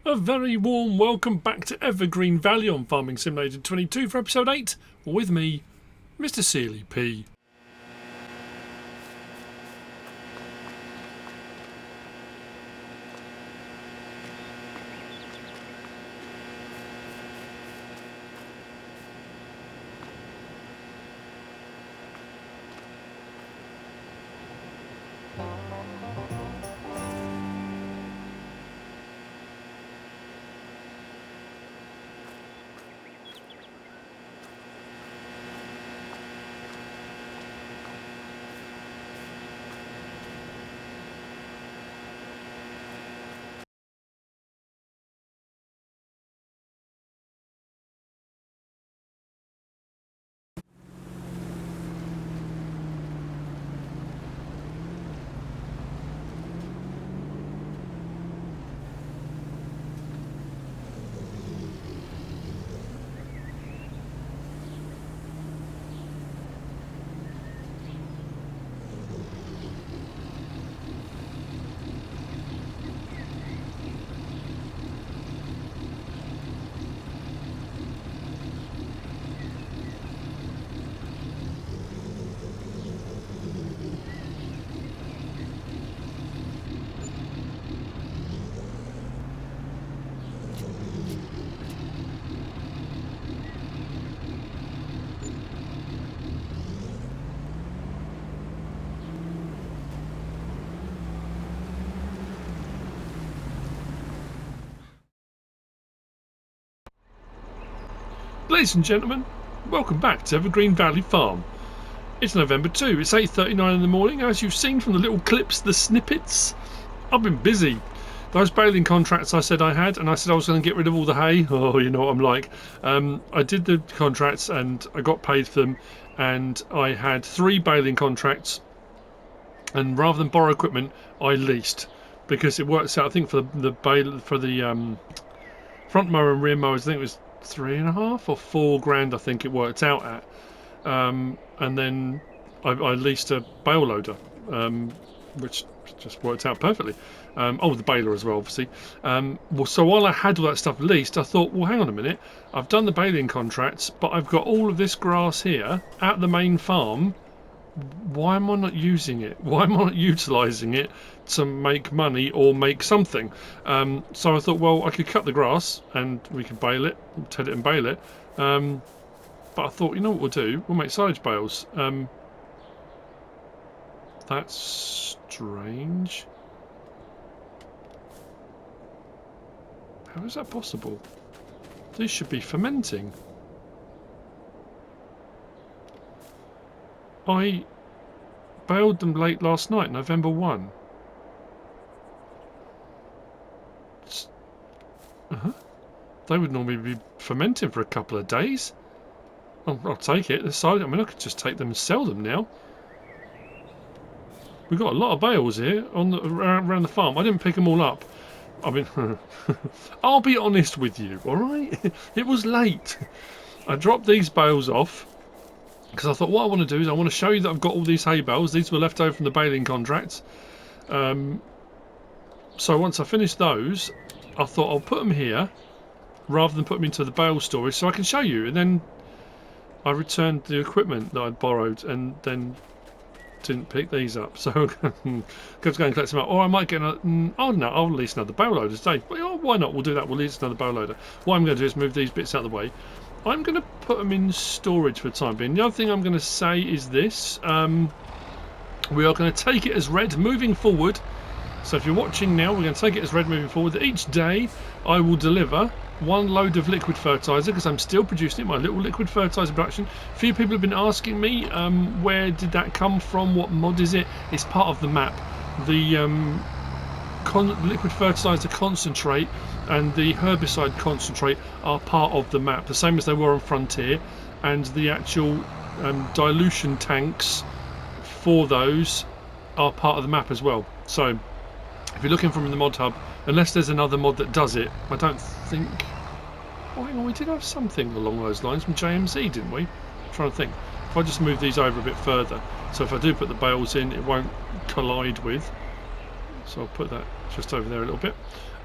A very warm welcome back to Evergreen Valley on Farming Simulator 22 for episode 8, with me, MrSealyp. Ladies and gentlemen, welcome back to Evergreen Valley Farm. It's November 2, it's 8:39 in the morning. As you've seen from the little clips, the snippets, I've been busy. Those baling contracts I said I had, and I said I was going to get rid of all the hay. Oh, you know what I'm like. I did the contracts and I got paid for them, and I had 3 baling contracts, and rather than borrow equipment, I leased, because it works out, I think, for the front mower and rear mowers, I think it was 3.5 or 4 grand, I think it worked out at, and then I leased a bale loader, which just worked out perfectly. The baler as well, obviously. So while I had all that stuff leased, I thought, well, hang on a minute, I've done the baling contracts, but I've got all of this grass here at the main farm. Why am I not using it? Why am I not utilising it to make money or make something? So I thought, well, I could cut the grass and we could bale it, ted it and bale it. But I thought, you know what we'll do? We'll make silage bales. That's strange. How is that possible? These should be fermenting. I baled them late last night, November 1. They would normally be fermenting for a couple of days. I'll take it. I mean, I could just take them and sell them now. We've got a lot of bales here around the farm. I didn't pick them all up. I mean, I'll be honest with you, all right? It was late. I dropped these bales off, because I thought what I want to do is I want to show you that I've got all these hay bales. These were left over from the baling contracts. So once I finish those, I thought I'll put them here rather than put them into the bale storage so I can show you. And then I returned the equipment that I'd borrowed and then didn't pick these up. So I'm going to go and collect them up. Or I might get I'll lease another bale loader today. But, why not? We'll do that. We'll lease another bale loader. What I'm going to do is move these bits out of the way. I'm going to put them in storage for the time being. The other thing I'm going to say is this. We are going to take it as read moving forward. So if you're watching now, we're going to take it as read moving forward. That each day I will deliver 1 load of liquid fertiliser, because I'm still producing it, my little liquid fertiliser production. A few people have been asking me, where did that come from? What mod is it? It's part of the map. The liquid fertiliser concentrate and the herbicide concentrate are part of the map, the same as they were on Frontier, and the actual dilution tanks for those are part of the map as well. So if you're looking from the mod hub, unless there's another mod that does it, I don't think. Oh, hang on, we did have something along those lines from JMZ, didn't we? I'm trying to think. If I just move these over a bit further, so if I do put the bales in, it won't collide with. So I'll put that just over there a little bit.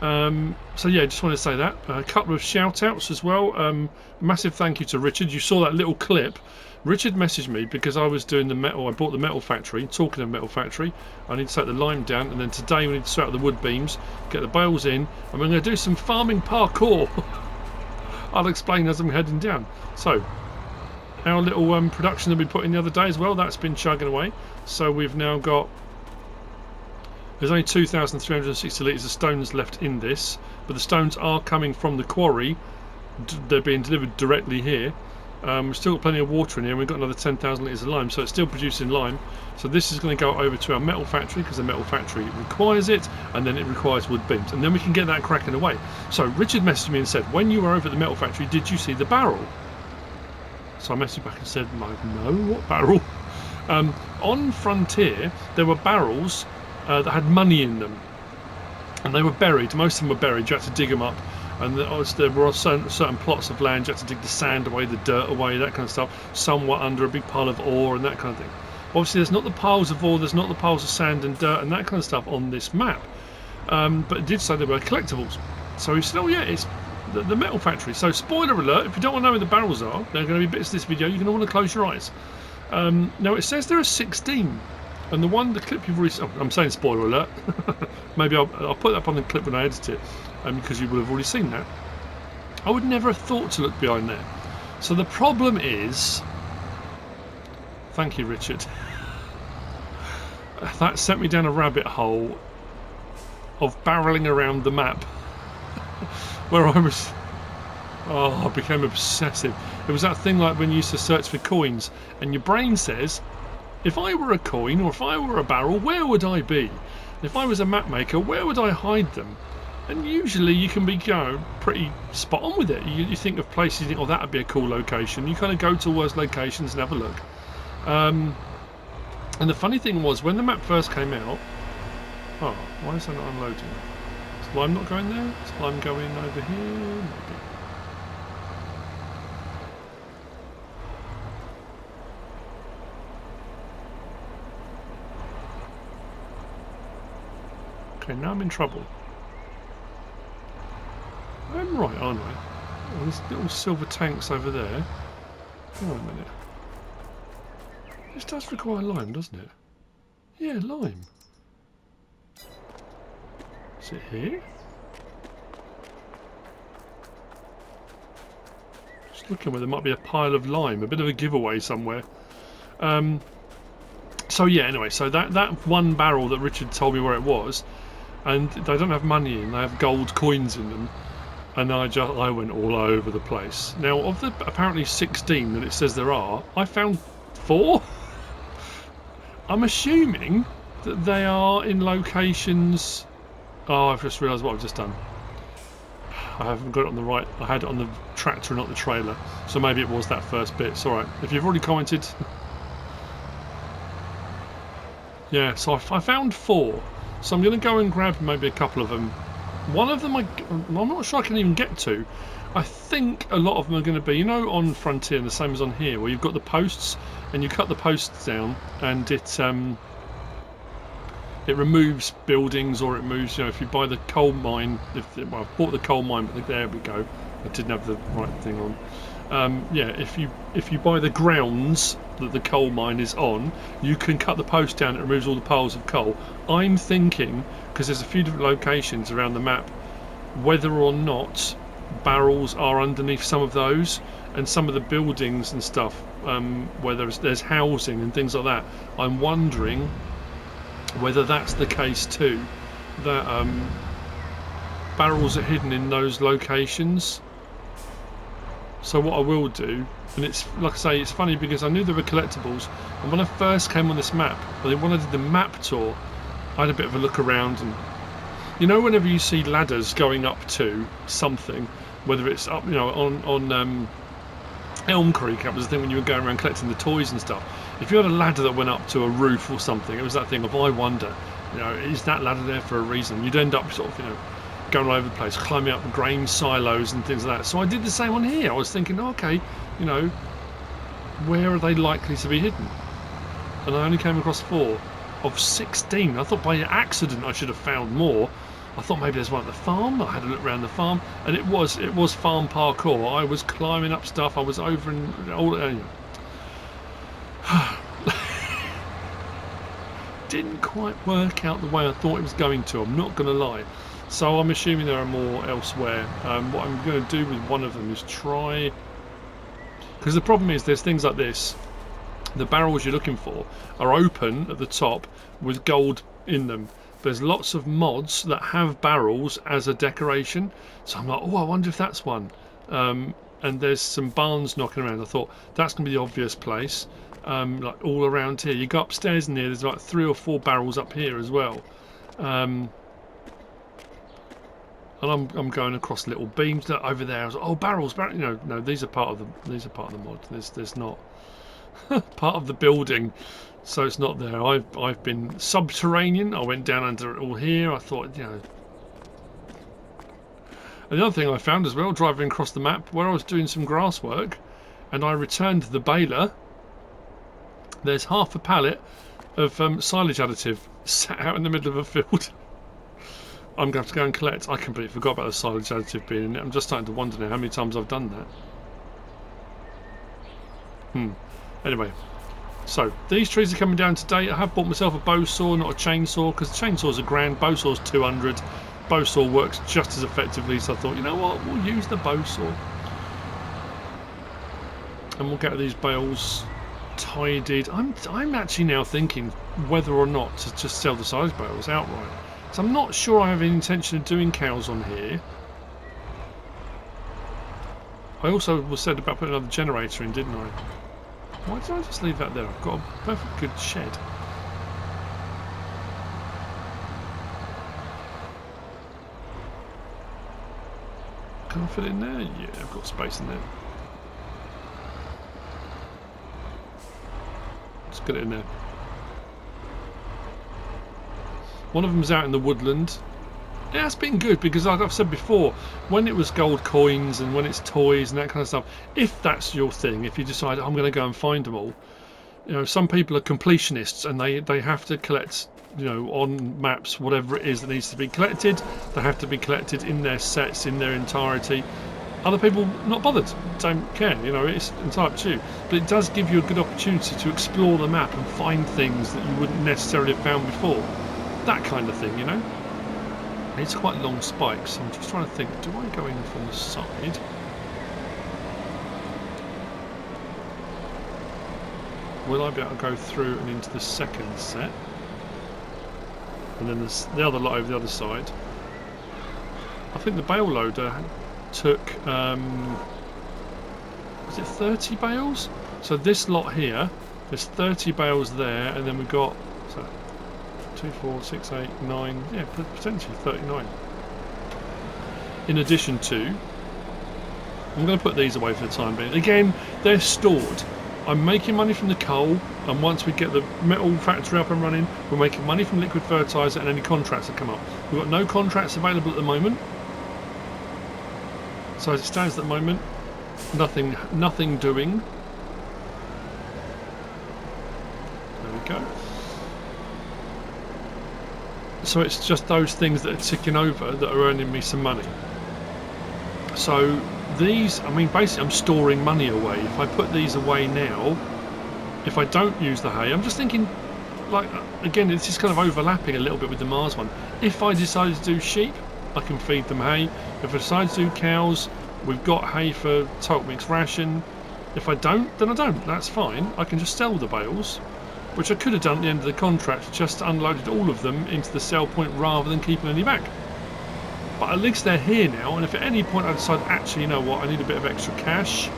So yeah, just wanted to say that. A couple of shout outs as well. Massive thank you to Richard. You saw that little clip. Richard messaged me because I was doing the metal. I bought the metal factory. Talking of metal factory, I need to take the lime down, and then today we need to sort out the wood beams, get the bales in, and we're going to do some farming parkour. I'll explain as I'm heading down. So our little production that we put in the other day as well, that's been chugging away. So we've now got, there's only 2,360 litres of stones left in this, but the stones are coming from the quarry. They're being delivered directly here. We've still got plenty of water in here, and we've got another 10,000 litres of lime, so it's still producing lime. So this is going to go over to our metal factory, because the metal factory requires it, and then it requires wood beams, and then we can get that cracking away. So Richard messaged me and said, when you were over at the metal factory, did you see the barrel? So I messaged back and said, like, no, what barrel? On Frontier, there were barrels that had money in them, and they were buried. Most of them were buried. You had to dig them up, and there were certain plots of land you had to dig the sand away, the dirt away, that kind of stuff. Some were under a big pile of ore and that kind of thing. Obviously there's not the piles of ore, there's not the piles of sand and dirt and that kind of stuff on this map, but it did say there were collectibles. So he said, oh yeah, it's the metal factory. So spoiler alert, if you don't want to know where the barrels are, there are going to be bits of this video, you're going to want to close your eyes. Now it says there are 16. And the clip you've already... Oh, I'm saying spoiler alert. Maybe I'll put that up on the clip when I edit it, because you will have already seen that. I would never have thought to look behind there. So the problem is... Thank you, Richard. That sent me down a rabbit hole of barreling around the map. Where I was... Oh, I became obsessive. It was that thing like when you used to search for coins, and your brain says... If I were a coin, or if I were a barrel, where would I be? If I was a map maker, where would I hide them? And usually you can be pretty spot on with it. You think of places, you think, oh, that would be a cool location. You kind of go to those locations and have a look. And the funny thing was, when the map first came out... Oh, why is that not unloading? Is lime not going there? Is lime going over here? Maybe. Okay, now I'm in trouble. I'm right, aren't I? Oh, there's little silver tanks over there. Hang on a minute. This does require lime, doesn't it? Yeah, lime. Is it here? Just looking where there might be a pile of lime, a bit of a giveaway somewhere. So yeah, anyway, so that one barrel that Richard told me where it was, and they don't have money in, they have gold coins in them, and I went all over the place. Now, of the apparently 16 that it says there are, I found 4. I'm assuming that they are in locations... Oh, I've just realised what I've just done. I haven't got it on the right... I had it on the tractor, not the trailer, so maybe it was that first bit. It's alright. If you've already commented... Yeah, so I found 4. So I'm going to go and grab maybe a couple of them. One of them I'm not sure I can even get to. I think a lot of them are going to be, you know, on Frontier, the same as on here, where you've got the posts, and you cut the posts down, and it removes buildings, or it moves, you know, if you buy the coal mine, well, I've bought the coal mine, but there we go. I didn't have the right thing on. Yeah, if you buy the grounds that the coal mine is on, you can cut the post down. It removes all the piles of coal. I'm thinking, because there's a few different locations around the map, whether or not barrels are underneath some of those, and some of the buildings and stuff, where there's housing and things like that. I'm wondering whether that's the case too, that barrels are hidden in those locations. So what I will do, and it's like I say, it's funny because I knew there were collectibles, and when I first came on this map, when I did the map tour, I had a bit of a look around, and you know, whenever you see ladders going up to something, whether it's up, you know, on Elm Creek, that was the thing when you were going around collecting the toys and stuff. If you had a ladder that went up to a roof or something, it was that thing of, I wonder, you know, is that ladder there for a reason? You'd end up sort of, you know, going all over the place, climbing up grain silos and things like that. So I did the same on here. I was thinking, oh, okay, you know, where are they likely to be hidden? And I only came across 4 of 16. I thought by accident I should have found more. I thought maybe there's one at the farm. I had a look around the farm, and it was farm parkour. I was climbing up stuff. I was over and all. Didn't quite work out the way I thought it was going to. I'm not going to lie. So I'm assuming there are more elsewhere. What I'm going to do with one of them is try, because the problem is there's things like this. The barrels you're looking for are open at the top with gold in them. There's lots of mods that have barrels as a decoration, so I'm like, oh, I wonder if that's one. And there's some barns knocking around. I thought that's going to be the obvious place. Like all around here, you go upstairs in here, there's like 3 or 4 barrels up here as well. And I'm going across little beams. Look over there. I was like, oh, barrels. No, these are part of the mod. There's not part of the building. So it's not there. I've been subterranean. I went down under it all here. I thought, And the other thing I found as well, driving across the map, where I was doing some grass work, and I returned the baler, there's half a pallet of silage additive sat out in the middle of a field. I'm going to have to go and collect. I completely forgot about the silage additive being in it. I'm just starting to wonder now how many times I've done that. Anyway. So, these trees are coming down today. I have bought myself a bow saw, not a chainsaw, because chainsaws are grand, bow saw's 200. Bow saw works just as effectively, so I thought, you know what, we'll use the bow saw. And we'll get these bales tidied. I'm actually now thinking whether or not to just sell the silage bales outright. So I'm not sure I have any intention of doing cows on here. I also was said about putting another generator in, didn't I? Why did I just leave that there? I've got a perfect good shed. Can I fit it in there? Yeah, I've got space in there. Let's get it in there. One of them's out in the woodland. Yeah, it's been good because, like I've said before, when it was gold coins and when it's toys and that kind of stuff, if that's your thing, if you decide I'm going to go and find them all, some people are completionists and they have to collect, on maps, whatever it is that needs to be collected. They have to be collected in their sets, in their entirety. Other people not bothered, don't care. It's entirely up to you. But it does give you a good opportunity to explore the map and find things that you wouldn't necessarily have found before. That kind of thing, It's quite long spikes, so I'm just trying to think, do I go in from the side? Will I be able to go through and into the second set? And then there's the other lot over the other side. I think the bale loader took, was it 30 bales? So this lot here, there's 30 bales there, and then we've got, 2, 4, 6, 8, 9, yeah, potentially 39. In addition to, I'm going to put these away for the time being. Again, they're stored. I'm making money from the coal, and once we get the metal factory up and running, we're making money from liquid fertiliser and any contracts that come up. We've got no contracts available at the moment. So as it stands at the moment, nothing doing. There we go. So it's just those things that are ticking over that are earning me some money. So these, basically I'm storing money away. If I put these away now, if I don't use the hay, I'm just thinking, again, this is kind of overlapping a little bit with the Mars one. If I decided to do sheep, I can feed them hay. If I decide to do cows, we've got hay for Talc Mix ration. If I don't, then I don't. That's fine. I can just sell the bales, which I could have done at the end of the contract, just unloaded all of them into the sell point rather than keeping any back. But at least they're here now, and if at any point I decide, actually, you know what, I need a bit of extra cash,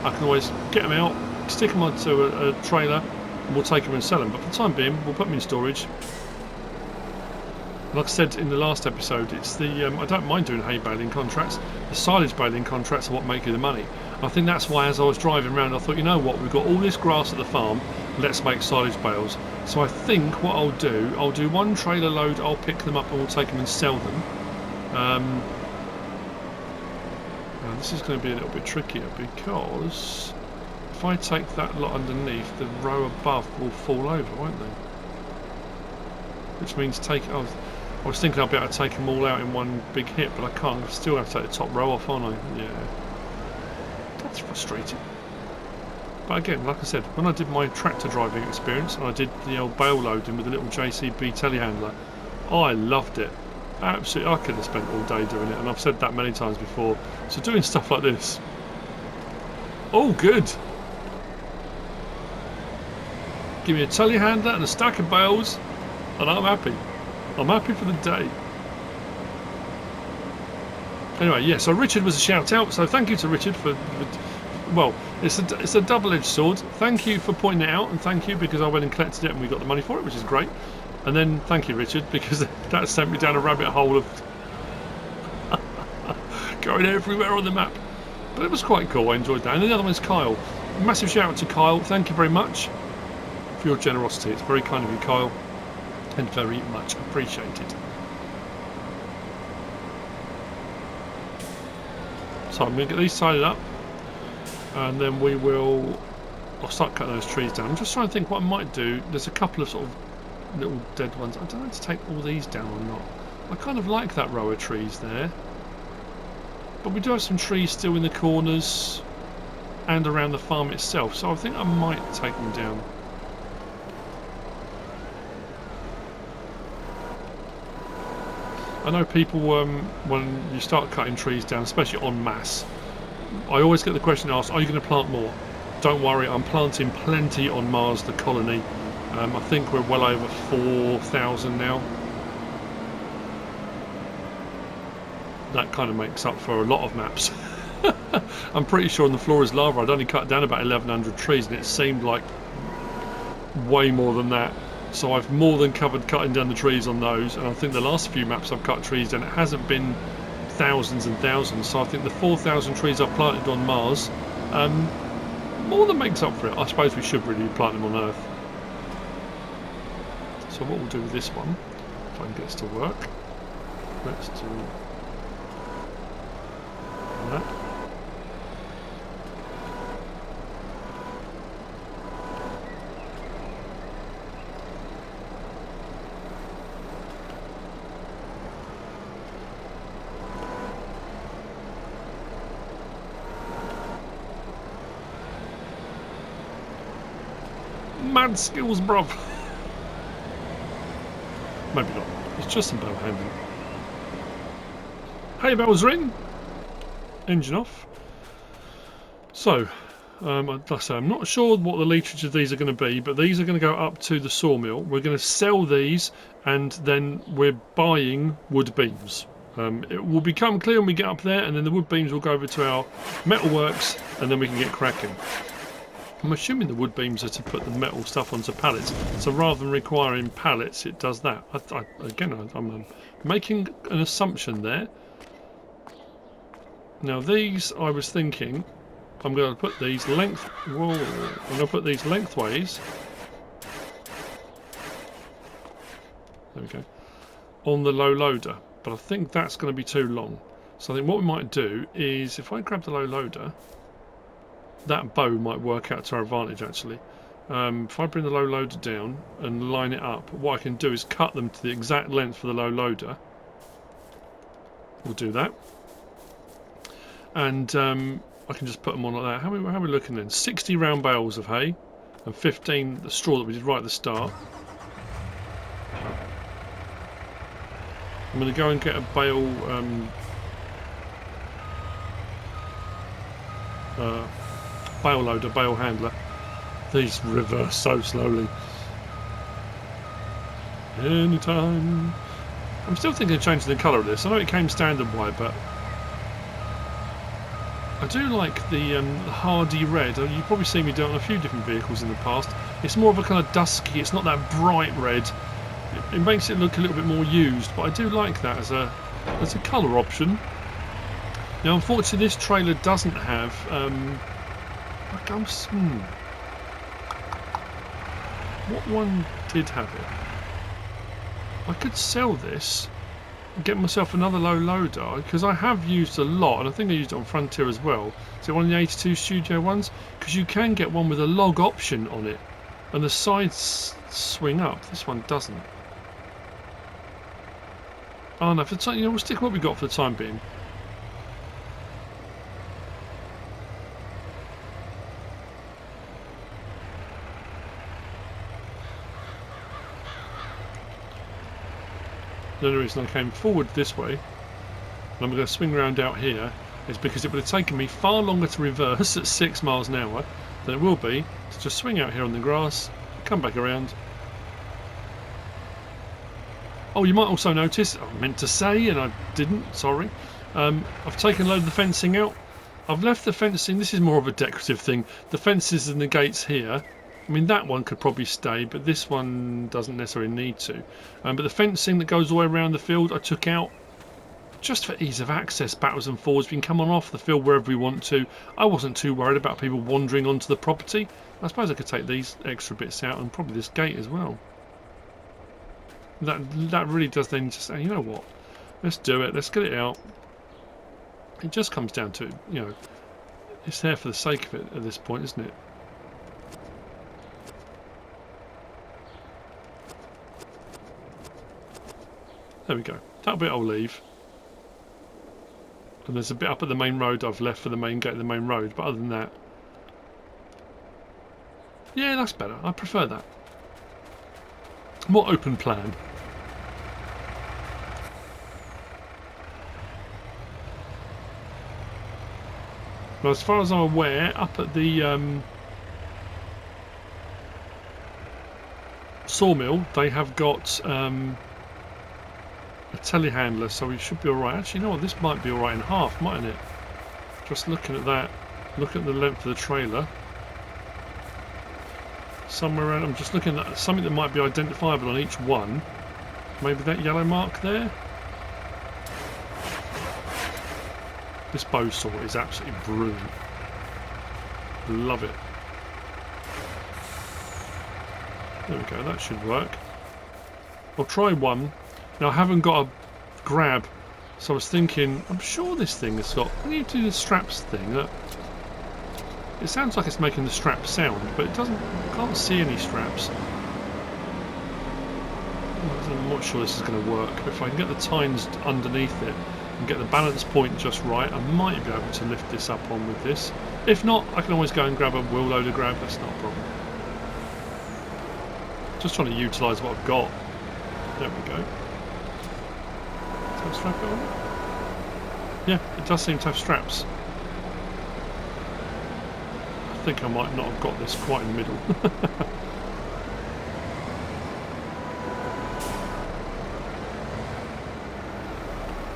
I can always get them out, stick them onto a trailer, and we'll take them and sell them. But for the time being, we'll put them in storage. Like I said in the last episode, it's the I don't mind doing hay baling contracts. The silage baling contracts are what make you the money. I think that's why, as I was driving around, I thought, you know what, we've got all this grass at the farm, let's make silage bales. So I think what I'll do one trailer load, I'll pick them up and we'll take them and sell them. Now this is going to be a little bit trickier because if I take that lot underneath, the row above will fall over, won't they? Which means I was thinking I'd be able to take them all out in one big hit, but I can't. I still have to take the top row off, aren't I? Yeah. That's frustrating. But again, like I said, when I did my tractor driving experience and I did the old bale loading with the little JCB telehandler, I loved it. Absolutely, I could have spent all day doing it, and I've said that many times before. So doing stuff like this, oh good. Give me a telehandler and a stack of bales, and I'm happy. I'm happy for the day. Anyway, yeah, so Richard was a shout out, so thank you to Richard for well, it's a double-edged sword. Thank you for pointing it out, and thank you because I went and collected it and we got the money for it, which is great. And then thank you, Richard, because that sent me down a rabbit hole of going everywhere on the map. But it was quite cool, I enjoyed that. And the other one's Kyle. Massive shout out to Kyle, thank you very much for your generosity. It's very kind of you, Kyle, and very much appreciated. So I'm going to get these tidied up, and then I'll start cutting those trees down. I'm just trying to think what I might do. There's a couple of sort of little dead ones. I don't know if to take all these down or not. I kind of like that row of trees there, but we do have some trees still in the corners and around the farm itself, so I think I might take them down. I know people, when you start cutting trees down, especially en masse, I always get the question asked, are you going to plant more? Don't worry, I'm planting plenty on Mars, the colony. I think we're well over 4,000 now. That kind of makes up for a lot of maps. I'm pretty sure on the Floor is Lava I'd only cut down about 1,100 trees, and it seemed like way more than that. So I've more than covered cutting down the trees on those, and I think the last few maps I've cut trees down, it hasn't been thousands and thousands. So I think the 4,000 trees I've planted on Mars more than makes up for it. I suppose we should really plant them on Earth. So what we'll do with this one, if I can get this to work, let's do that. Mad skills, bruv. Maybe not. It's just some bell handling. Hey, bells ring. Engine off. So, like I say, I'm not sure what the literage of these are going to be, but these are going to go up to the sawmill. We're going to sell these, and then we're buying wood beams. It will become clear when we get up there, and then the wood beams will go over to our metalworks, and then we can get cracking. I'm assuming the wood beams are to put the metal stuff onto pallets, so rather than requiring pallets, it does that. I'm making an assumption there. Now these, I was thinking, I'm going to put these I'm going to put these lengthways. There we go. On the low loader, but I think that's going to be too long. So I think what we might do is, if I grab the low loader, that bow might work out to our advantage actually. If I bring the low loader down and line it up, what I can do is cut them to the exact length for the low loader. We'll do that. And I can just put them on like that. How are we looking then? 60 round bales of hay and 15 the straw that we did right at the start. I'm going to go and get a bale bale loader, bale handler. These reverse so slowly. Anytime. I'm still thinking of changing the colour of this. I know it came standard white, but I do like the hardy red. You've probably seen me do it on a few different vehicles in the past. It's more of a kind of dusky, it's not that bright red. It makes it look a little bit more used, but I do like that as a colour option. Now unfortunately this trailer doesn't have what one did have it? I could sell this and get myself another low loader, because I have used a lot, and I think I used it on Frontier as well. So one of the 82 Studio ones, because you can get one with a log option on it, and the sides swing up. This one doesn't. Oh no, for the time, you know, we'll stick with what we got for the time being. The only reason I came forward this way, and I'm going to swing around out here, is because it would have taken me far longer to reverse at 6 miles an hour than it will be to just swing out here on the grass, come back around. Oh, you might also notice, I meant to say and I didn't, sorry, I've taken a load of the fencing out. I've left the fencing, this is more of a decorative thing, the fences and the gates here. I mean, that one could probably stay, but this one doesn't necessarily need to. But the fencing that goes all the way around the field I took out just for ease of access, backwards and forwards. We can come on off the field wherever we want to. I wasn't too worried about people wandering onto the property. I suppose I could take these extra bits out and probably this gate as well. That really does then just say, you know what, let's do it, let's get it out. It just comes down to, you know, it's there for the sake of it at this point, isn't it? There we go. That bit I'll leave. And there's a bit up at the main road I've left for the main gate of the main road, but other than that, yeah, that's better. I prefer that. More open plan. Well, as far as I'm aware, up at the Sawmill, they have got a telehandler, so we should be alright. Actually, you know what? This might be alright in half, mightn't it? Just looking at that, look at the length of the trailer. Somewhere around, I'm just looking at something that might be identifiable on each one. Maybe that yellow mark there. This bow saw is absolutely brilliant. Love it. There we go, that should work. I'll try one. Now I haven't got a grab, so I was thinking, I'm sure this thing has got, when you do the straps thing, it sounds like it's making the strap sound, but it doesn't, I can't see any straps. I'm not sure this is going to work. If I can get the tines underneath it and get the balance point just right, I might be able to lift this up on with this. If not, I can always go and grab a wheel loader grab, that's not a problem. Just trying to utilise what I've got. There we go. Does it have a strap on it? Yeah, it does seem to have straps. I think I might not have got this quite in the middle.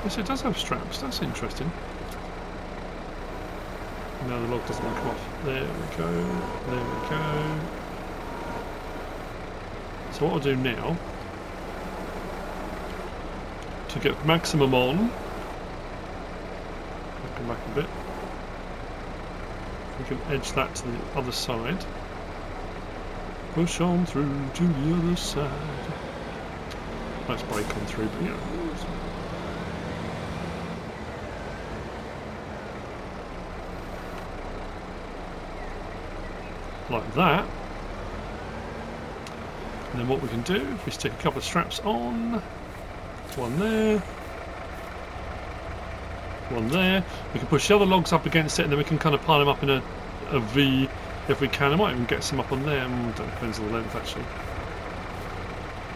Yes, it does have straps. That's interesting. No, the log doesn't want to come off. There we go. There we go. So what I'll do now, to get maximum on, I'll come back a bit. We can edge that to the other side. Push on through to the other side. Let's break on through, but yeah. Like that. And then what we can do, if we stick a couple of straps on, one there, one there, we can push the other logs up against it, and then we can kind of pile them up in a V if we can. I might even get some up on there, depends on the length actually.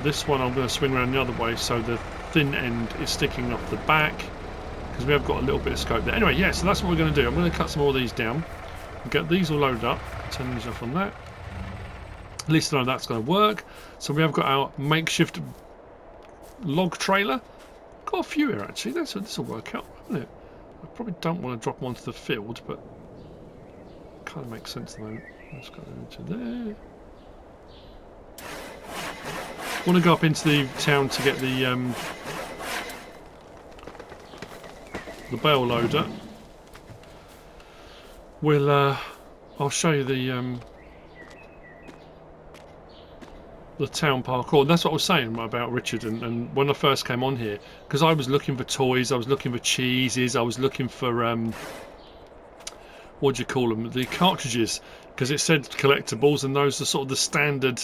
This one I'm going to swing around the other way so the thin end is sticking off the back, because we have got a little bit of scope there. Anyway, yeah, so that's what we're going to do. I'm going to cut some more of these down and get these all loaded up, turn these off on that. At least I know that's going to work. So we have got our makeshift log trailer. Got a few here actually. This will work out, won't it? I probably don't want to drop them onto the field, but kind of makes sense at the moment. Let's go into there. Want to go up into the town to get the bale loader. We'll I'll show you the town parkour. And that's what I was saying about Richard, and when I first came on here, because I was looking for toys, I was looking for cheeses, I was looking for what do you call them, the cartridges, because it said collectibles, and those are sort of the standard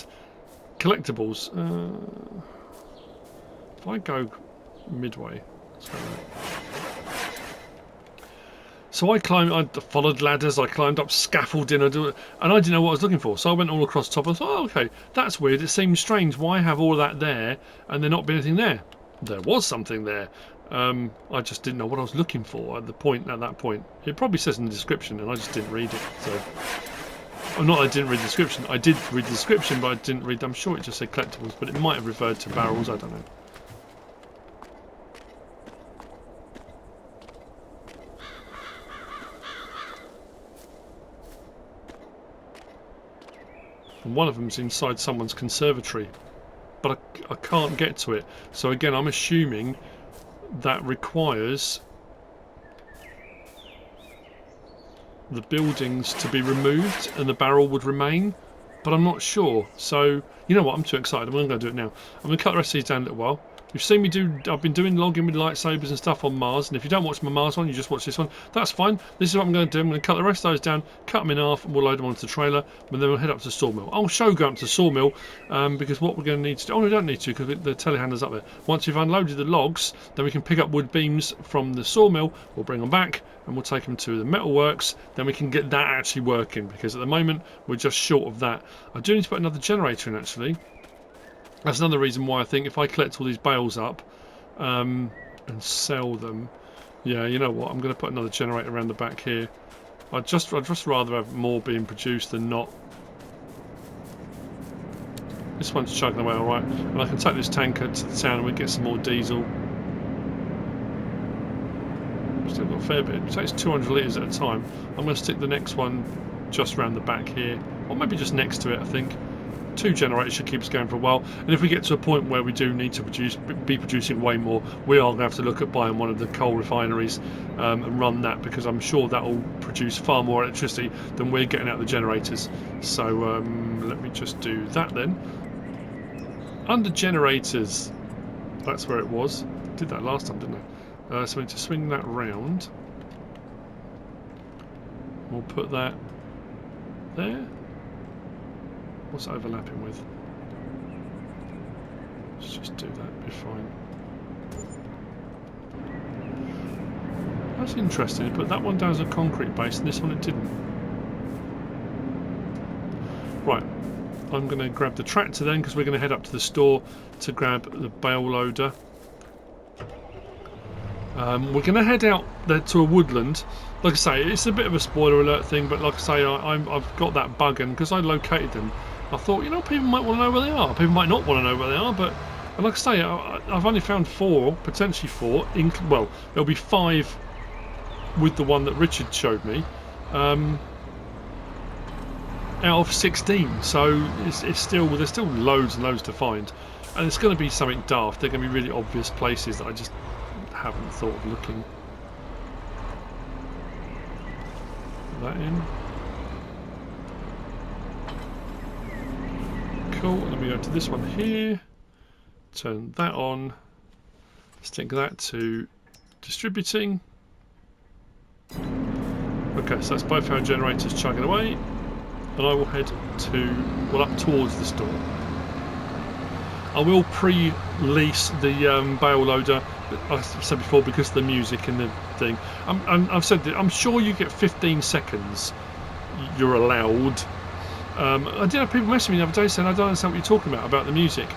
collectibles. If I go midway. So I followed ladders, I climbed up scaffolding, and I didn't know what I was looking for. So I went all across the top and thought, oh, okay, that's weird. It seems strange. Why have all that there and there not be anything there? There was something there. I just didn't know what I was looking for at that point. It probably says in the description, and I just didn't read it. So, not that I didn't read the description. I did read the description, but I didn't read. I'm sure it just said collectibles, but it might have referred to barrels. I don't know. And one of them's inside someone's conservatory, but I can't get to it. So again, I'm assuming that requires the buildings to be removed and the barrel would remain, but I'm not sure. So you know what, I'm too excited. I'm going to go do it now. I'm going to cut the rest of these down a little while. You've seen me I've been doing logging with lightsabers and stuff on Mars, and if you don't watch my Mars one, you just watch this one. That's fine. This is what I'm going to do. I'm going to cut the rest of those down, cut them in half, and we'll load them onto the trailer, and then we'll head up to the Sawmill. I'll show go up to the Sawmill, because what we're going to need to do... Oh, we don't need to, because the telehandler's up there. Once we've unloaded the logs, then we can pick up wood beams from the Sawmill, we'll bring them back, and we'll take them to the metalworks, then we can get that actually working, because at the moment, we're just short of that. I do need to put another generator in, actually. That's another reason why I think if I collect all these bales up and sell them, yeah, you know what, I'm going to put another generator around the back here. I'd just rather have more being produced than not. This one's chugging away all right, and I can take this tanker to the town and we get some more diesel. Still got a fair bit. It takes 200 litres at a time. I'm going to stick the next one just around the back here, or maybe just next to it, I think. 2 generators should keep us going for a while, and if we get to a point where we do need to be producing way more, we are going to have to look at buying one of the coal refineries and run that, because I'm sure that will produce far more electricity than we're getting out of the generators. So let me just do that then. Under generators, that's where it was. Did that last time, didn't I? So we need to swing that round. We'll put that there. What's it overlapping with? Let's just do that, be fine. That's interesting, it put that one down as a concrete base and this one it didn't. Right, I'm going to grab the tractor then, because we're going to head up to the store to grab the bale loader. We're going to head out there to a woodland. Like I say, it's a bit of a spoiler alert thing, but like I say, I've got that bug, and because I located them, I thought, you know, people might want to know where they are. People might not want to know where they are, but like I say, I've only found 4, potentially 4. Well, there'll be 5 with the one that Richard showed me, out of 16. So there's still loads and loads to find, and it's going to be something daft. They're going to be really obvious places that I just haven't thought of looking. Put that in. Cool, and then we go to this one here, turn that on, stick that to distributing. Okay, so that's both our generators chugging away, and I will head up towards the store. I will pre-lease the bale loader, I've said before, because of the music and the thing. I've said that I'm sure you get 15 seconds you're allowed. I did have people messaging me the other day saying, I don't understand what you're talking about the music.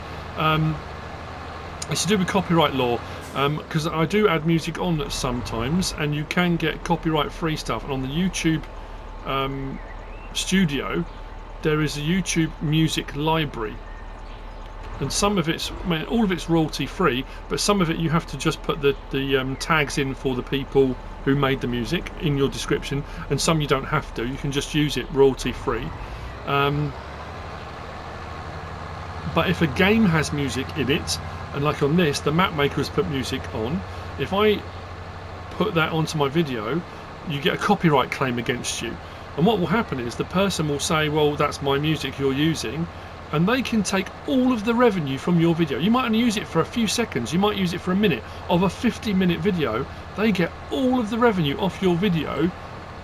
It's to do with copyright law, because I do add music on sometimes, and you can get copyright-free stuff. And on the YouTube studio, there is a YouTube music library, and some of it's, all of it's royalty-free, but some of it you have to just put the tags in for the people who made the music in your description, and some you don't have to. You can just use it royalty-free. But if a game has music in it, and like on this, the map maker has put music on, if I put that onto my video, you get a copyright claim against you. And what will happen is the person will say, well, that's my music you're using, and they can take all of the revenue from your video. You might only use it for a few seconds, you might use it for a minute. Of a 50-minute video, they get all of the revenue off your video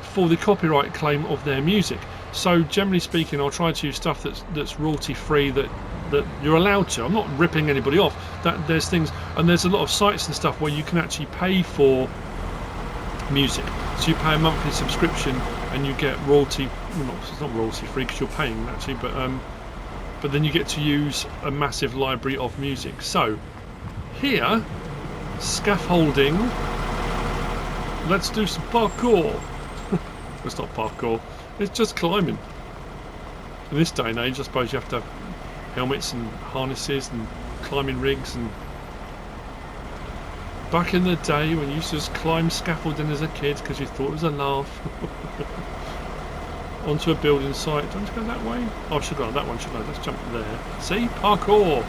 for the copyright claim of their music. So generally speaking, I'll try to use stuff that's royalty free, that that you're allowed to. I'm not ripping anybody off. That there's things, and there's a lot of sites and stuff where you can actually pay for music. So you pay a monthly subscription and you get royalty. Well, it's not royalty free because you're paying actually, but then you get to use a massive library of music. So here, scaffolding. Let's do some parkour. It's not parkour. It's just climbing. In this day and age, I suppose you have to have helmets and harnesses and climbing rigs. And back in the day when you used to just climb scaffolding as a kid because you thought it was a laugh. Onto a building site. Don't you go that way? Oh, I should go on that one, shouldn't I? Let's jump there. See? Parkour!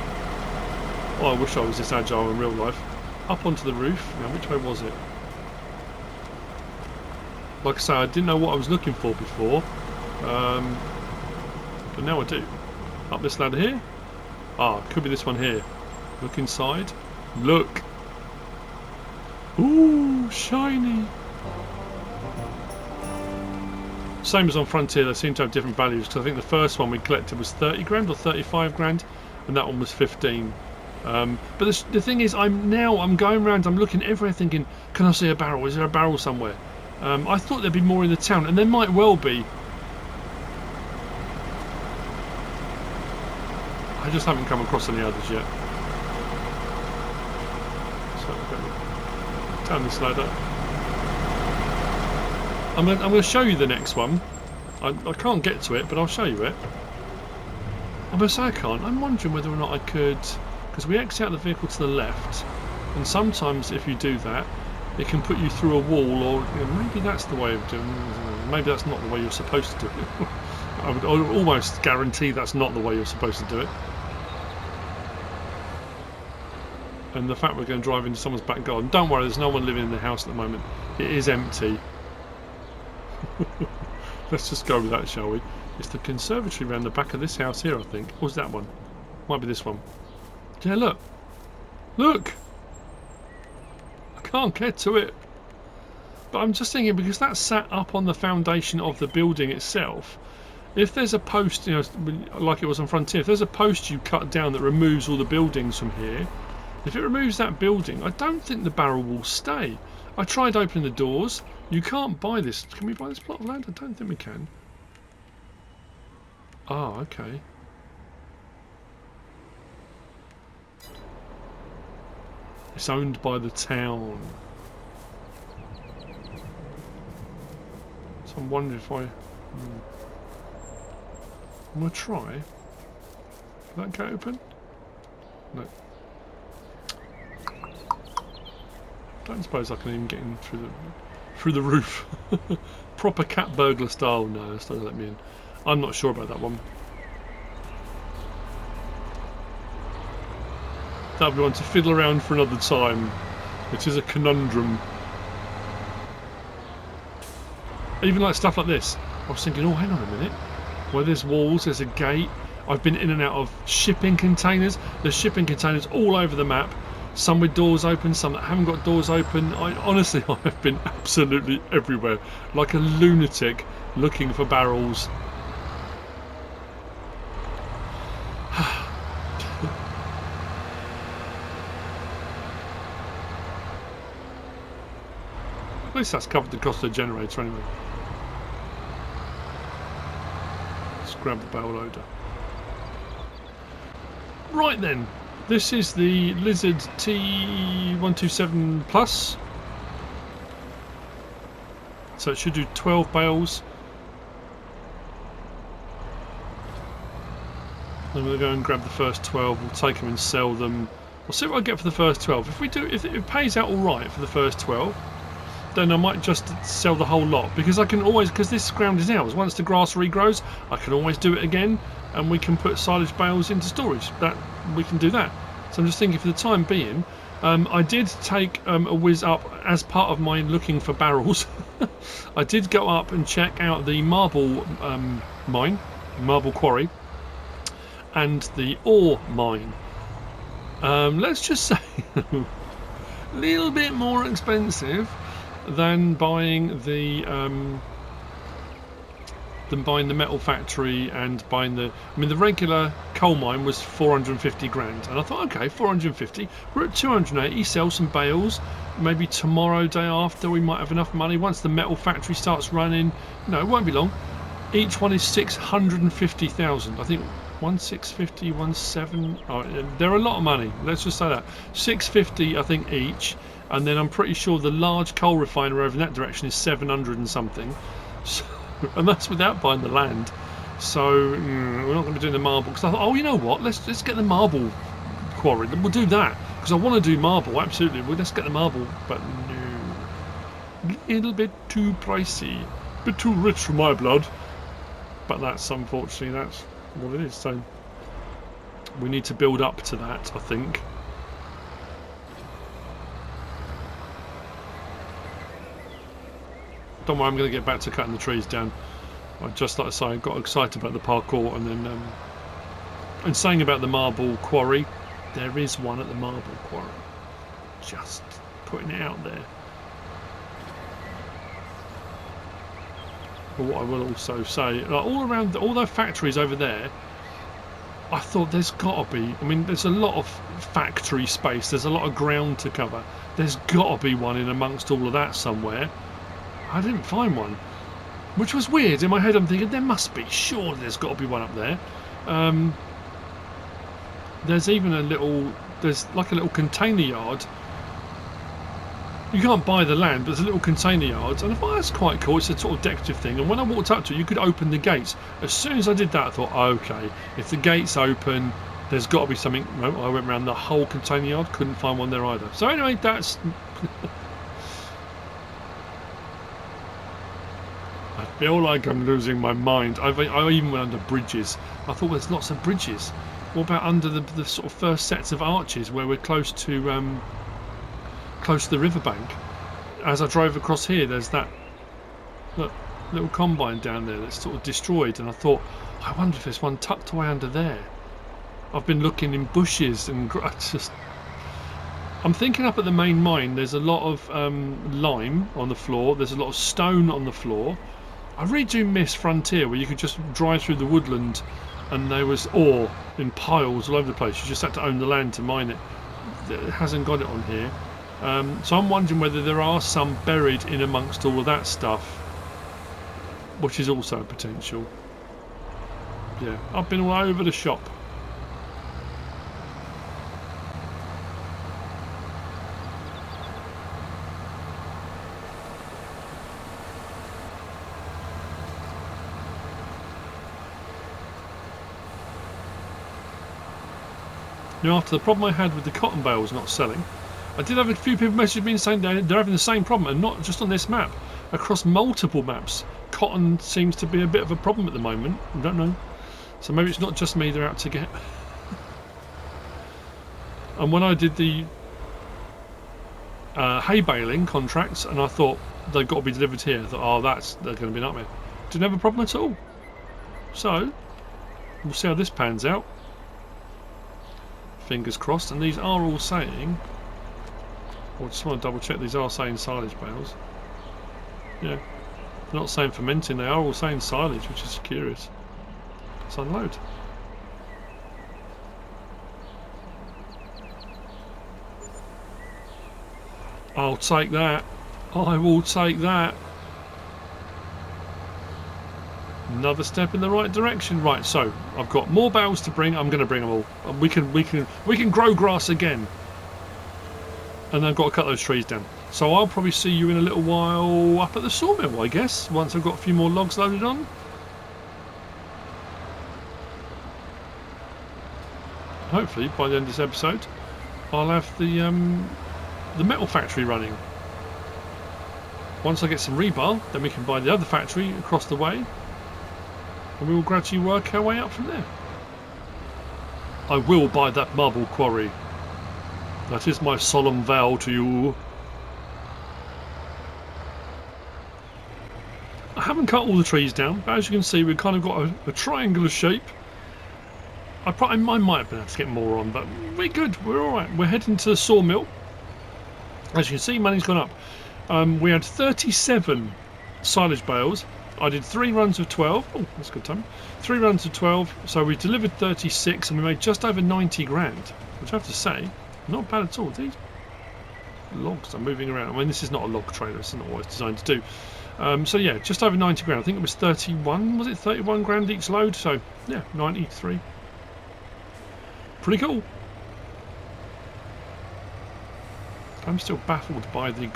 Oh, I wish I was this agile in real life. Up onto the roof. Now, which way was it? Like I say, I didn't know what I was looking for before. But now I do. Up this ladder here. Ah, could be this one here. Look inside. Look. Ooh, shiny. Same as on Frontier, they seem to have different values, because I think the first one we collected was 30 grand or 35 grand, and that one was 15. But the thing is, I'm going around, I'm looking everywhere thinking, can I see a barrel? Is there a barrel somewhere? I thought there'd be more in the town, and there might well be. I just haven't come across any others yet. So I'm going down this ladder. I'm going to show you the next one. I can't get to it, but I'll show you it. I'm going to say I can't. I'm wondering whether or not I could, because we exit out the vehicle to the left, and sometimes if you do that, it can put you through a wall, or maybe that's the way of doing it. Maybe that's not the way you're supposed to do it. I would almost guarantee that's not the way you're supposed to do it. And the fact we're going to drive into someone's back garden, don't worry, there's no one living in the house at the moment. It is empty. Let's just go with that, shall we? It's the conservatory around the back of this house here, I think. Or was that one? Might be this one. Yeah, look. Look! I can't get to it. But I'm just thinking, because that's sat up on the foundation of the building itself, if there's a post, you know, like it was on Frontier, if there's a post you cut down that removes all the buildings from here, if it removes that building, I don't think the barrel will stay. I tried opening the doors. You can't buy this. Can we buy this plot of land? I don't think we can. Ah, okay. It's owned by the town. So I'm wondering if I'm going to try. Will that get open? No. Don't suppose I can even get in through the roof. Proper cat burglar style. No, that's not going to let me in. I'm not sure about that one. That'll be one to fiddle around for another time. It is a conundrum. Even like stuff like this. I was thinking, oh, hang on a minute. Where there's walls, there's a gate. I've been in and out of shipping containers. There's shipping containers all over the map. Some with doors open, some that haven't got doors open. Honestly, I have been absolutely everywhere. Like a lunatic looking for barrels. At least that's covered the cost of the generator anyway. Let's grab the barrel loader. Right then, this is the Lizard T127 Plus. So it should do 12 bales. I'm going to go and grab the first 12. We'll take them and sell them. We'll see what I get for the first 12. If it pays out all right for the first 12, then I might just sell the whole lot, because I can always, because this ground is ours. Once the grass regrows, I can always do it again, and we can put silage bales into storage. That we can do that. So I'm just thinking, for the time being, I did take a whiz up as part of my looking for barrels. I did go up and check out the marble mine, marble quarry, and the ore mine. Let's just say a little bit more expensive than buying the than buying the metal factory and buying the... I mean, the regular coal mine was 450 grand. And I thought, okay, 450. We're at 280, sell some bales. Maybe tomorrow, day after, we might have enough money. Once the metal factory starts running, no, it won't be long. Each one is 650,000. I think 1,650, 1,7. Oh, they're a lot of money. Let's just say that 650, I think, each. And then I'm pretty sure the large coal refiner over in that direction is 700 and something. So, and that's without buying the land. So we're not going to be doing the marble. Because I thought, oh, you know what? Let's get the marble quarry. Then we'll do that because I want to do marble. Absolutely. Well, let's get the marble. But no, a little bit too pricey, a bit too rich for my blood. But that's unfortunately that's what it is. So we need to build up to that, I think. Don't worry, I'm going to get back to cutting the trees down. I just, like I say, I got excited about the parkour, and then and saying about the marble quarry, there is one at the marble quarry. Just putting it out there. But what I will also say, like all around all those factories over there, I thought there's got to be. I mean, there's a lot of factory space. There's a lot of ground to cover. There's got to be one in amongst all of that somewhere. I didn't find one, which was weird. In my head I'm thinking there must be, surely there's got to be one up there. There's even a little, there's like a little container yard. You can't buy the land, but there's a little container yard, and I thought that's quite cool. It's a sort of decorative thing, and when I walked up to it, you could open the gates. As soon as I did that, I thought, okay, if the gates open, there's got to be something. No, I went around the whole container yard, couldn't find one there either. So anyway, that's I feel like I'm losing my mind. I even went under bridges. I thought, well, there's lots of bridges. What about under the sort of first sets of arches where we're close to the riverbank? As I drove across here, there's that little combine down there that's sort of destroyed, and I thought, I wonder if there's one tucked away under there. I've been looking in bushes and I'm thinking up at the main mine there's a lot of lime on the floor, there's a lot of stone on the floor. I really do miss Frontier, where you could just drive through the woodland and there was ore in piles all over the place. You just had to own the land to mine it. It hasn't got it on here. So I'm wondering whether there are some buried in amongst all of that stuff, which is also a potential. Yeah, I've been all over the shop. Now, after the problem I had with the cotton bales not selling, I did have a few people message me saying they're having the same problem, and not just on this map, across multiple maps. Cotton seems to be a bit of a problem at the moment. I don't know. So maybe it's not just me they're out to get. And when I did the hay baling contracts, and I thought they've got to be delivered here, I thought, oh, they're going to be a nightmare. Didn't have a problem at all. So we'll see how this pans out. Fingers crossed. And these are all saying, I just want to double check, these are saying silage bales. Yeah, they're not saying fermenting, they are all saying silage, which is curious. Let's unload. I'll take that. I will take that. Another step in the right direction. Right, so I've got more bales to bring. I'm going to bring them all. We can grow grass again. And I've got to cut those trees down. So I'll probably see you in a little while up at the sawmill, I guess, once I've got a few more logs loaded on. Hopefully by the end of this episode I'll have the metal factory running. Once I get some rebar, then we can buy the other factory across the way, and we will gradually work our way up from there. I will buy that marble quarry. That is my solemn vow to you. I haven't cut all the trees down, but as you can see we've kind of got a triangular shape. I might have been able to get more on, but we're good, we're alright. We're heading to the sawmill. As you can see, money's gone up. We had 37 silage bales. I did 3 runs of 12. Oh, that's a good time. 3 runs of 12. So we delivered 36 and we made just over 90 grand. Which I have to say, not bad at all. These logs are moving around. I mean, this is not a log trailer. It's not what it's designed to do. So yeah, just over 90 grand. I think it was 31. Was it 31 grand each load? So yeah, 93. Pretty cool. I'm still baffled by the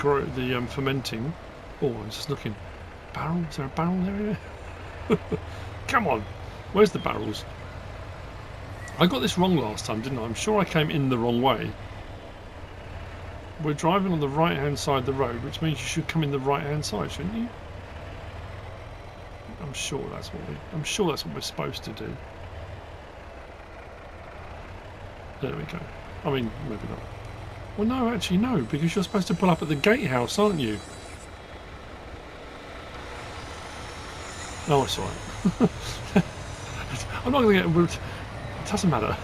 fermenting. Oh, I'm just looking. Barrel? Is there a barrel there? Come on. Where's the barrels? I got this wrong last time, didn't I? I'm sure I came in the wrong way. We're driving on the right-hand side of the road, which means you should come in the right-hand side, shouldn't you? I'm sure that's what we're supposed to do. There we go. I mean, maybe not. Well, no, actually, no, because you're supposed to pull up at the gatehouse, aren't you? Oh, it's alright. I'm not going to get... It doesn't matter.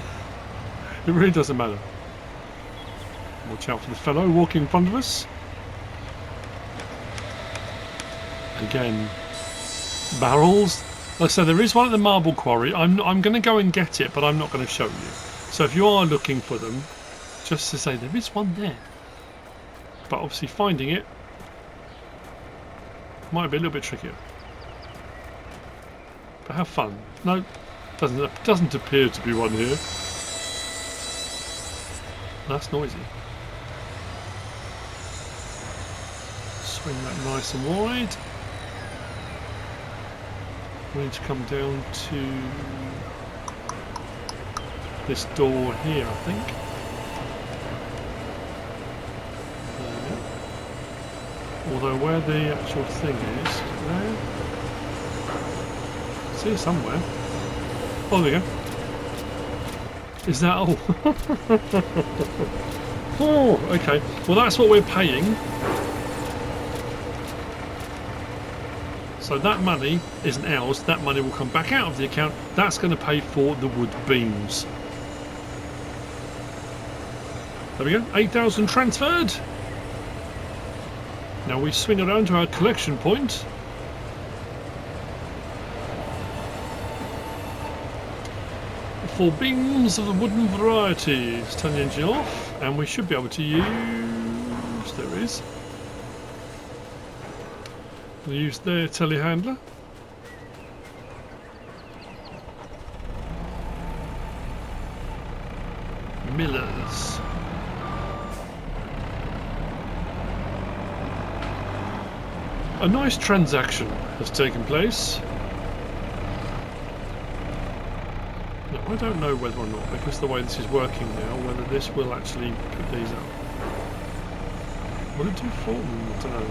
It really doesn't matter. Watch out for the fellow walking in front of us. Again, barrels. Like I said, there is one at the marble quarry. I'm going to go and get it, but I'm not going to show you. So if you are looking for them, just to say there is one there. But obviously finding it might be a little bit trickier. But have fun. No, doesn't appear to be one here. That's noisy. Swing that nice and wide. We need to come down to this door here, I think. Although where the actual thing is, there. See it somewhere. Oh, there we go. Is that all? Oh, okay. Well, that's what we're paying. So that money isn't ours. That money will come back out of the account. That's going to pay for the wood beams. There we go. 8,000 transferred. Now we swing around to our collection point. For beams of the wooden varieties. Turn the engine off and we should be able to use... There is. We'll use their telehandler. Millers. A nice transaction has taken place. Now, I don't know whether or not, because the way this is working now, whether this will actually put these up. Will it do 4? I don't know.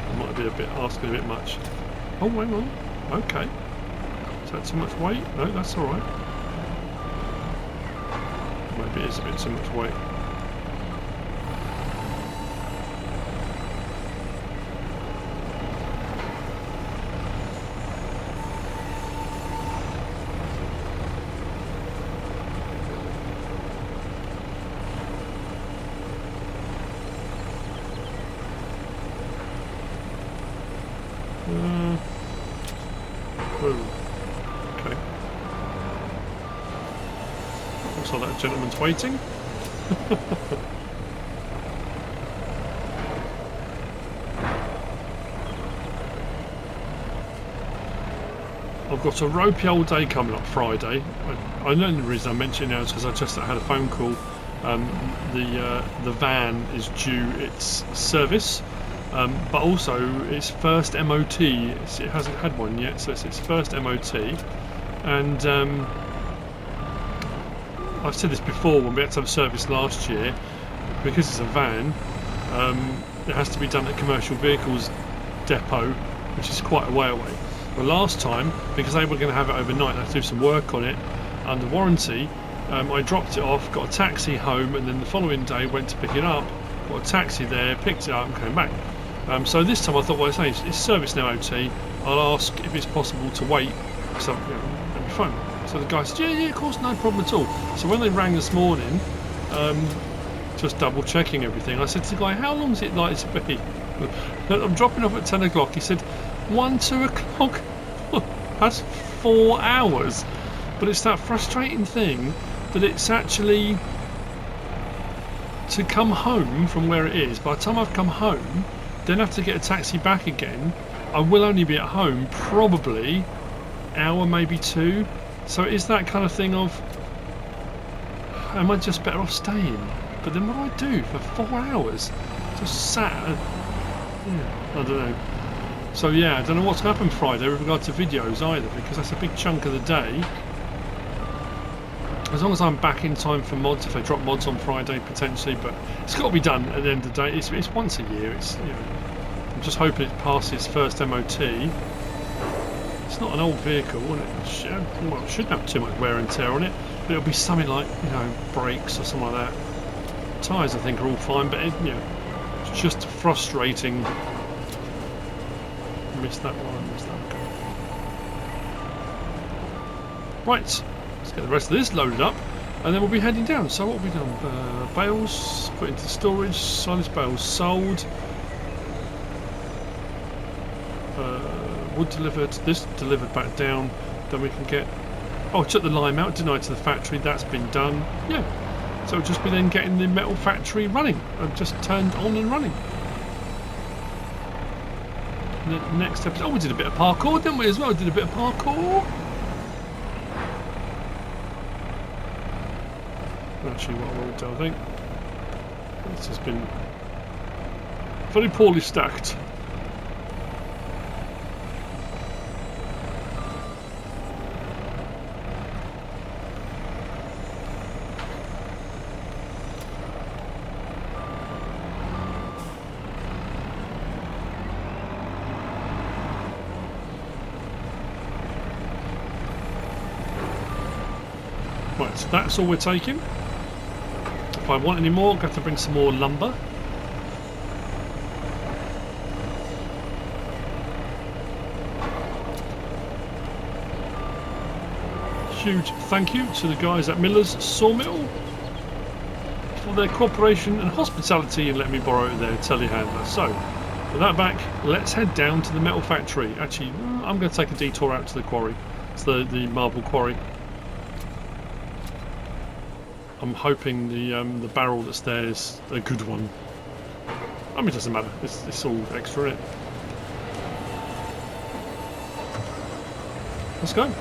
I might be asking a bit much. Oh, hang on. Okay. Is that too much weight? No, that's alright. Maybe it is a bit too much weight. Okay. Looks like that gentleman's waiting. I've got a ropey old day coming up Friday. I know the reason I mention it now is because I just had a phone call. The van is due its service. But also its first MOT. It hasn't had one yet, so it's its first MOT. And I've said this before when we had to have service last year, because it's a van, it has to be done at commercial vehicles depot, which is quite a way away. But last time, because they were going to have it overnight, I had to do some work on it under warranty. I dropped it off, got a taxi home, and then the following day went to pick it up. Got a taxi there, picked it up, and came back. So this time I thought, well, it's service now OT. I'll ask if it's possible to wait. So, you know, on your phone. So the guy said, yeah, of course, no problem at all. So when they rang this morning, just double checking everything, I said to the guy, how long is it likely to be? I'm dropping off at 10 o'clock. He said, 1, 2 o'clock. That's 4 hours. But it's that frustrating thing that it's actually to come home from where it is. By the time I've come home, then have to get a taxi back again. I will only be at home probably hour, maybe 2. So it is that kind of thing of, am I just better off staying? But then what do I do for 4 hours? Just sat. Yeah, I don't know. So yeah, I don't know what's going to happen Friday with regard to videos either, because that's a big chunk of the day. As long as I'm back in time for mods, if they drop mods on Friday potentially, but it's got to be done at the end of the day. It's once a year. It's, you know, I'm just hoping it passes first MOT. It's not an old vehicle, and it shouldn't have too much wear and tear on it. But it'll be something like, you know, brakes or something like that. Tyres I think are all fine, but it, you know, it's just frustrating. Missed that one. Missed that one. Right. Let's get the rest of this loaded up and then we'll be heading down. So what have we done? Bales put into storage, silage bales sold, wood delivered, this delivered back down. Then we can get, oh, I took the lime out, didn't I, to the factory. That's been done. Yeah, so it'll just be then getting the metal factory running. I've just turned on and running. The next episode, oh, we did a bit of parkour, didn't we, as well? Did a bit of parkour. Actually, what I will do, I think this has been very poorly stacked. Right, so that's all we're taking. If I want any more, I'm going to have to bring some more lumber. Huge thank you to the guys at Miller's Sawmill for their cooperation and hospitality and letting me borrow their telehandler. So, with that back, let's head down to the metal factory. Actually, I'm going to take a detour out to the quarry. It's the marble quarry. I'm hoping the barrel that's there is a good one. I mean, it doesn't matter. It's all extra in it. Let's go.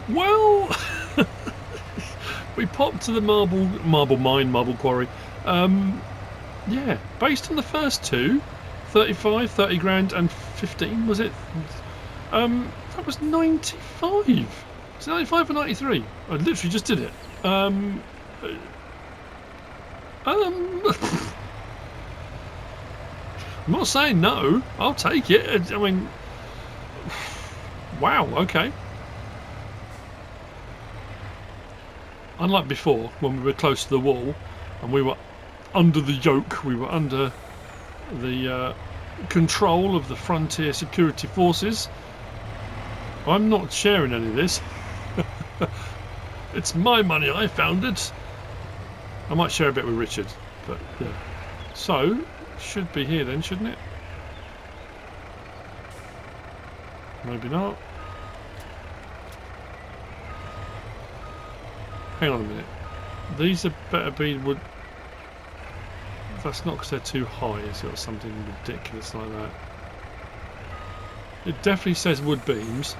Well, we popped to the marble quarry. Yeah, based on the first two. 35, 30 grand and 15, was it? That was 95. Was it 95 or 93? I literally just did it. I'm not saying no. I'll take it. I mean, wow, okay. Unlike before, when we were close to the wall and we were under the yoke, we were under the control of the frontier security forces. I'm not sharing any of this. It's my money, I found it. I might share a bit with Richard, but yeah. So, should be here then, shouldn't it? Maybe not. Hang on a minute. These are better be wood. That's not because they're too high, is it, or something ridiculous like that? It definitely says wood beams,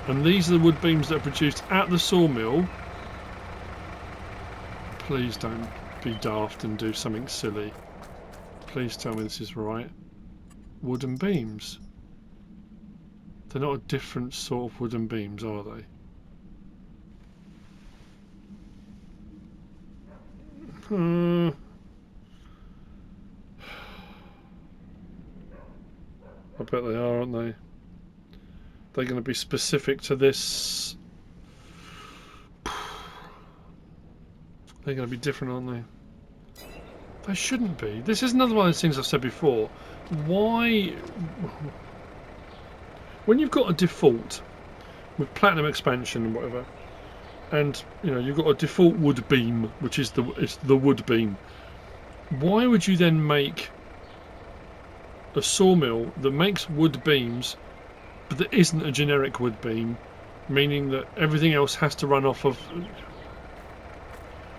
and these are the wood beams that are produced at the sawmill. Please don't be daft and do something silly. Please tell me this is right. Wooden beams. They're not a different sort of wooden beams, are they? I bet they are, aren't they? They're going to be specific to this. They're going to be different, aren't they? They shouldn't be. This is another one of those things I've said before. Why... When you've got a default with platinum expansion and whatever, and you know you've got a default wood beam, which is the wood beam. Why would you then make a sawmill that makes wood beams, but there isn't a generic wood beam, meaning that everything else has to run off of?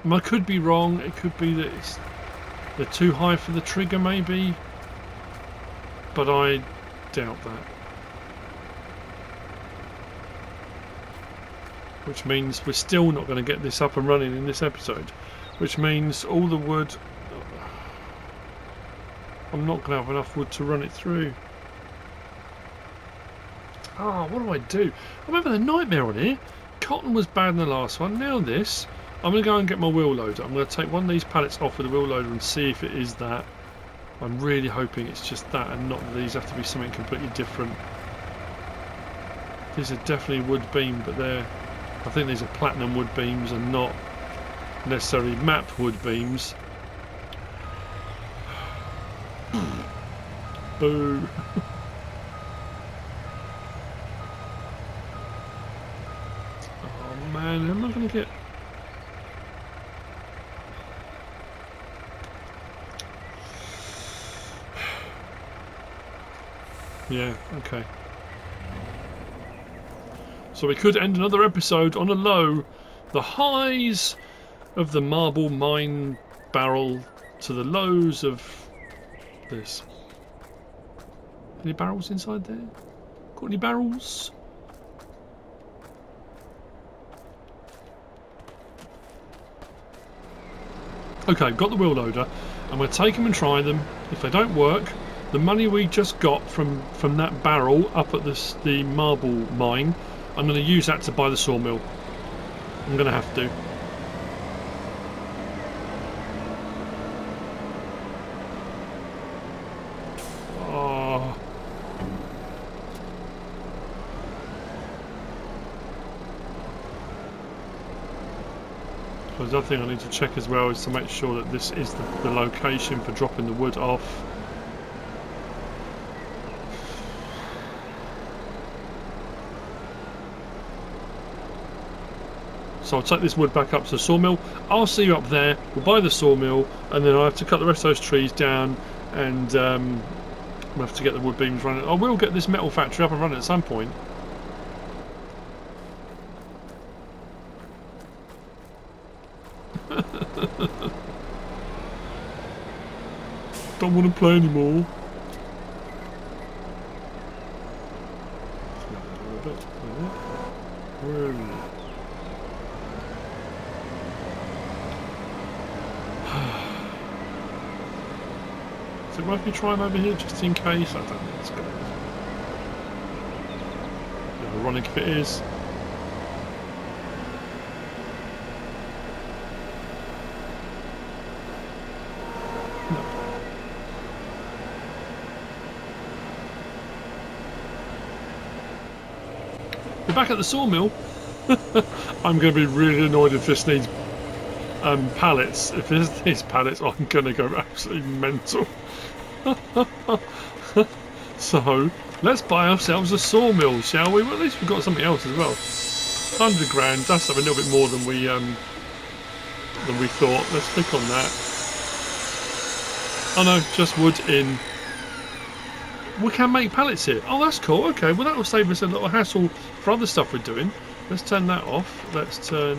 I could be wrong. It could be that they're too high for the trigger, maybe, but I doubt that. Which means we're still not going to get this up and running in this episode. Which means all the wood, I'm not going to have enough wood to run it through. Ah, what do? I remember the nightmare on here. Cotton was bad in the last one. Now this. I'm going to go and get my wheel loader. I'm going to take one of these pallets off with the wheel loader and see if it is that. I'm really hoping it's just that and not that these have to be something completely different. These are definitely wood beam, but I think these are platinum wood beams and not necessarily matte wood beams. Boo. Oh man, am I going to get... Yeah, okay. So we could end another episode on a low. The highs of the marble mine barrel to the lows of this. Any barrels inside there? Got any barrels? Okay, got the wheel loader. I'm going to take them and try them. If they don't work, the money we just got from that barrel up at the marble mine, I'm going to use that to buy the sawmill. I'm going to have to. Oh. So the other thing I need to check as well is to make sure that this is the location for dropping the wood off. So I'll take this wood back up to the sawmill. I'll see you up there. We'll buy the sawmill, and then I'll have to cut the rest of those trees down, and we'll have to get the wood beams running. I will get this metal factory up and running at some point. Don't want to play anymore. Where are we? Is it worth me trying over here just in case? I don't think it's good. Ironic if it is. No. We're back at the sawmill. I'm going to be really annoyed if this needs pallets. If this needs pallets, I'm going to go absolutely mental. So let's buy ourselves a sawmill, shall we? Well, at least we've got something else as well. 100 grand. That's a little bit more than we thought. Let's click on that. Oh no, just wood in. We can make pallets here. Oh, that's cool. Okay, well that will save us a little hassle for other stuff we're doing. Let's turn that off. Let's turn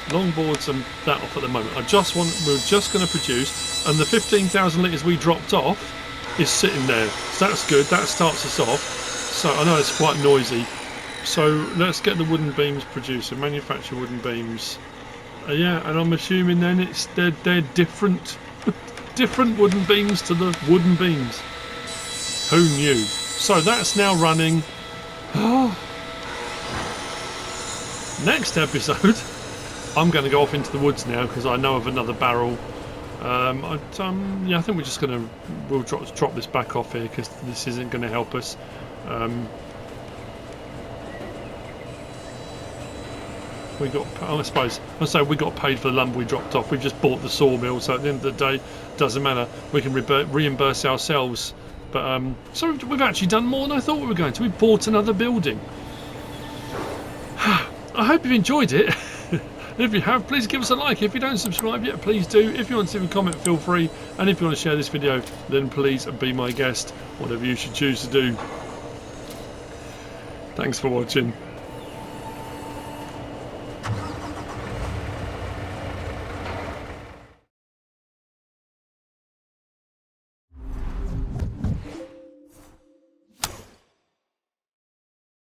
longboards and that off at the moment. We're just going to produce, and the 15,000 litres we dropped off is sitting there. So that's good. That starts us off. So I know it's quite noisy. So let's get the wooden beams produced. Manufacture wooden beams. Yeah, and I'm assuming then they're different different wooden beams to the wooden beams. Who knew? So that's now running. Next episode, I'm going to go off into the woods now because I know of another barrel. Yeah, I think we're just going to drop this back off here because this isn't going to help us. We got, I suppose, we got paid for the lumber we dropped off. We've just bought the sawmill, so at the end of the day, it doesn't matter. We can reimburse ourselves. But so we've actually done more than I thought we were going to. We bought another building. I hope you've enjoyed it. If you have, please give us a like. If you don't subscribe yet, please do. If you want to leave a comment, feel free. And if you want to share this video, then please be my guest, whatever you should choose to do. Thanks for watching.